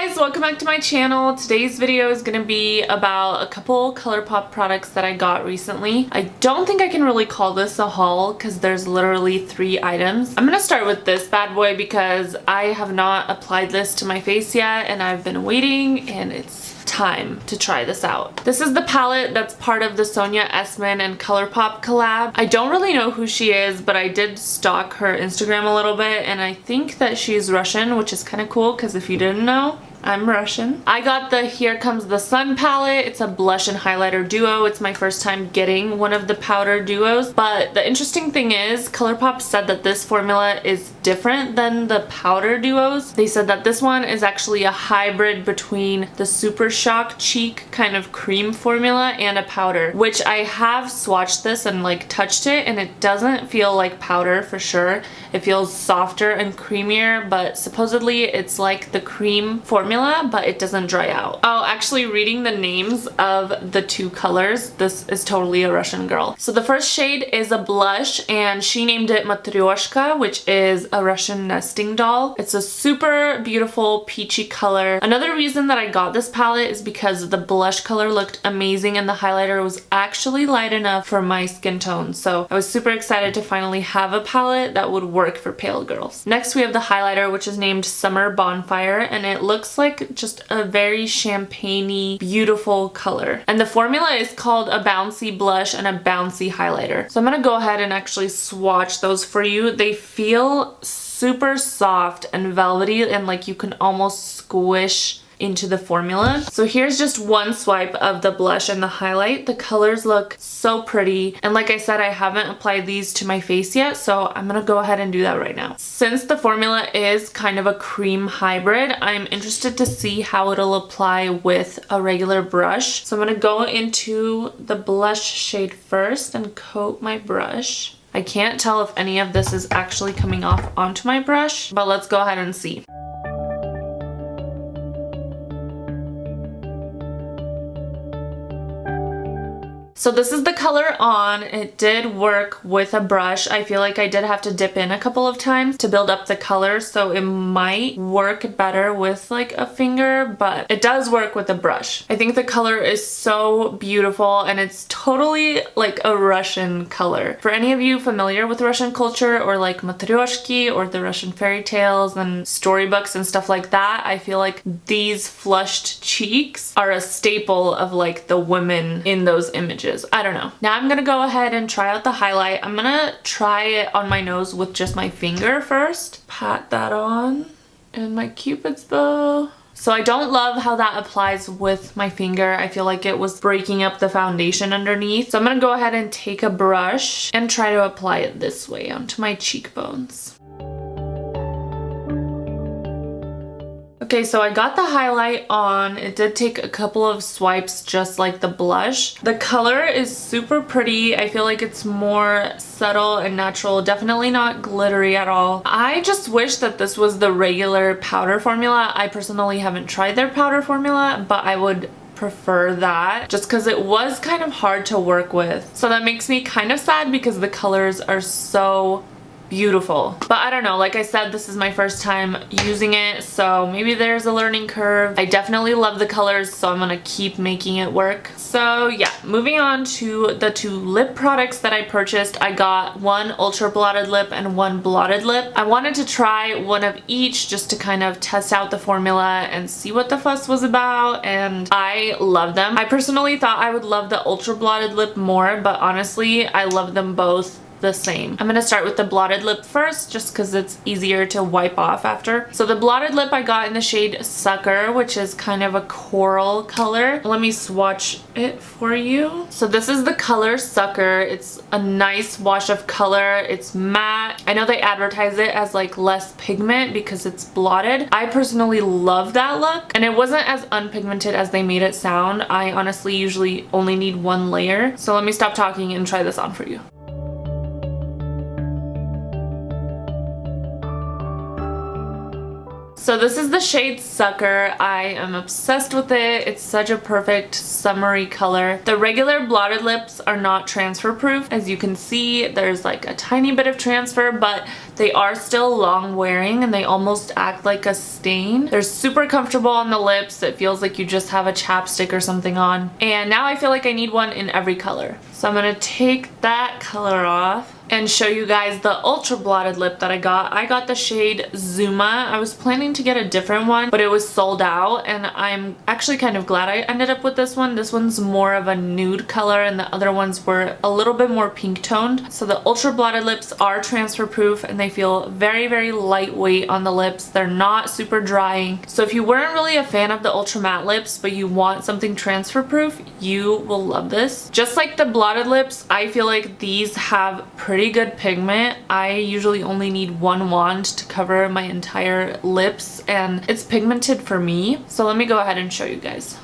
guys, welcome back to my channel. Today's video is going to be about a couple Colourpop products that I got recently. I don't think I can really call this a haul because there's literally 3 items. I'm going to start with this bad boy because I have not applied this to my face yet and I've been waiting and it's time to try this out. This is the palette that's part of the Sonia Esman and Colourpop collab. I don't really know who she is, but I did stalk her Instagram a little bit and I think that she's Russian, which is kind of cool because if you didn't know, I'm Russian. I got the Here Comes the Sun palette. It's a blush and highlighter duo. It's my first time getting one of the powder duos. But the interesting thing is, Colourpop said that this formula is different than the powder duos. They said that this one is actually a hybrid between the Super Shock Cheek kind of cream formula and a powder, which I have swatched this and like touched it and it doesn't feel like powder for sure. It feels softer and creamier, but supposedly it's like the cream formula, but it doesn't dry out. Oh, actually reading the names of the 2 colors, this is totally a Russian girl. So the first shade is a blush and she named it Matryoshka, which is a Russian nesting doll. It's a super beautiful peachy color. Another reason that I got this palette is because the blush color looked amazing and the highlighter was actually light enough for my skin tone. So I was super excited to finally have a palette that would work for pale girls. Next we have the highlighter, which is named Summer Bonfire, and it looks like just a very champagne-y, beautiful color. And the formula is called a bouncy blush and a bouncy highlighter. So I'm gonna go ahead and actually swatch those for you. They feel super soft and velvety and like you can almost squish into the formula. So here's just one swipe of the blush and the highlight. The colors look so pretty, and like I said, I haven't applied these to my face yet, so I'm gonna go ahead and do that right now. Since the formula is kind of a cream hybrid, I'm interested to see how it'll apply with a regular brush. So I'm gonna go into the blush shade first and coat my brush. I can't tell if any of this is actually coming off onto my brush, but let's go ahead and see. So this is the color on. It did work with a brush. I feel like I did have to dip in a couple of times to build up the color, so it might work better with like a finger, but it does work with a brush. I think the color is so beautiful and it's totally like a Russian color. For any of you familiar with Russian culture or like matryoshki or the Russian fairy tales and storybooks and stuff like that, I feel like these flushed cheeks are a staple of like the women in those images. I don't know. Now I'm gonna go ahead and try out the highlight. I'm gonna try it on my nose with just my finger first. Pat that on. And my Cupid's bow. So I don't love how that applies with my finger. I feel like it was breaking up the foundation underneath. So I'm gonna go ahead and take a brush and try to apply it this way onto my cheekbones. Okay, so I got the highlight on. It did take a couple of swipes just like the blush. The color is super pretty. I feel like it's more subtle and natural. Definitely not glittery at all. I just wish that this was the regular powder formula. I personally haven't tried their powder formula, but I would prefer that just because it was kind of hard to work with. So that makes me kind of sad because the colors are so beautiful. But I don't know, like I said, this is my first time using it, so maybe there's a learning curve. I definitely love the colors, so I'm gonna keep making it work. So yeah, moving on to the 2 lip products that I purchased. I got one ultra blotted lip and one blotted lip. I wanted to try one of each just to kind of test out the formula and see what the fuss was about, and I love them. I personally thought I would love the ultra blotted lip more, but honestly, I love them both the same. I'm gonna start with the blotted lip first just because it's easier to wipe off after. So the blotted lip I got in the shade Sucker, which is kind of a coral color. Let me swatch it for you. So this is the color Sucker. It's a nice wash of color. It's matte. I know they advertise it as like less pigment because it's blotted. I personally love that look, and it wasn't as unpigmented as they made it sound. I honestly usually only need 1 layer. So let me stop talking and try this on for you. So this is the shade Sucker. I am obsessed with it. It's such a perfect summery color. The regular blotted lips are not transfer proof. As you can see, there's like a tiny bit of transfer, but they are still long wearing and they almost act like a stain. They're super comfortable on the lips. It feels like you just have a chapstick or something on. And now I feel like I need one in every color. So I'm gonna take that color off and show you guys the ultra blotted lip that I got. I got the shade Zuma. I was planning to get a different one, but it was sold out, and I'm actually kind of glad I ended up with this one. This one's more of a nude color and the other ones were a little bit more pink toned. So the ultra blotted lips are transfer proof and they feel very, very lightweight on the lips. They're not super drying. So if you weren't really a fan of the ultra matte lips, but you want something transfer proof, you will love this. Just like the blotted lips, I feel like these have pretty good pigment. I usually only need one wand to cover my entire lips and it's pigmented for me. So let me go ahead and show you guys.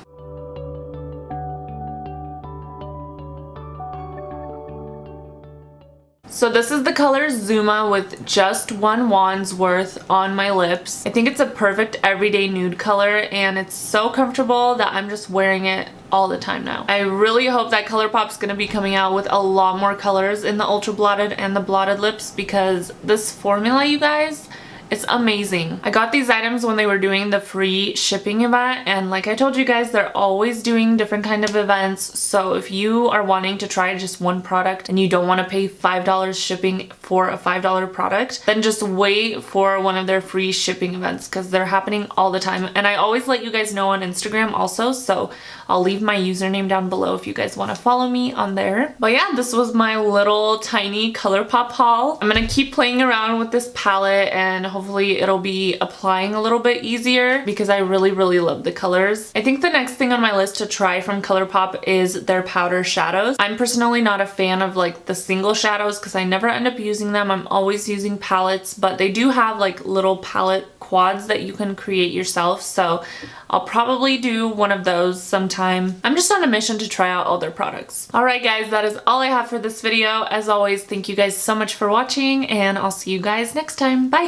So this is the color Zuma with just one wand's worth on my lips. I think it's a perfect everyday nude color and it's so comfortable that I'm just wearing it all the time now. I really hope that Colourpop's gonna be coming out with a lot more colors in the ultra blotted and the blotted lips because this formula, you guys, it's amazing. I got these items when they were doing the free shipping event, and like I told you guys, they're always doing different kind of events. So if you are wanting to try just one product and you don't want to pay $5 shipping for a $5 product, then just wait for one of their free shipping events because they're happening all the time. And I always let you guys know on Instagram also, so I'll leave my username down below if you guys want to follow me on there. But yeah, this was my little tiny Colourpop haul. I'm gonna keep playing around with this palette and hopefully it'll be applying a little bit easier because I really, really love the colors. I think the next thing on my list to try from Colourpop is their powder shadows. I'm personally not a fan of like the single shadows because I never end up using them. I'm always using palettes, but they do have like little palette quads that you can create yourself. So I'll probably do one of those sometime. I'm just on a mission to try out all their products. Alright guys, that is all I have for this video. As always, thank you guys so much for watching and I'll see you guys next time. Bye!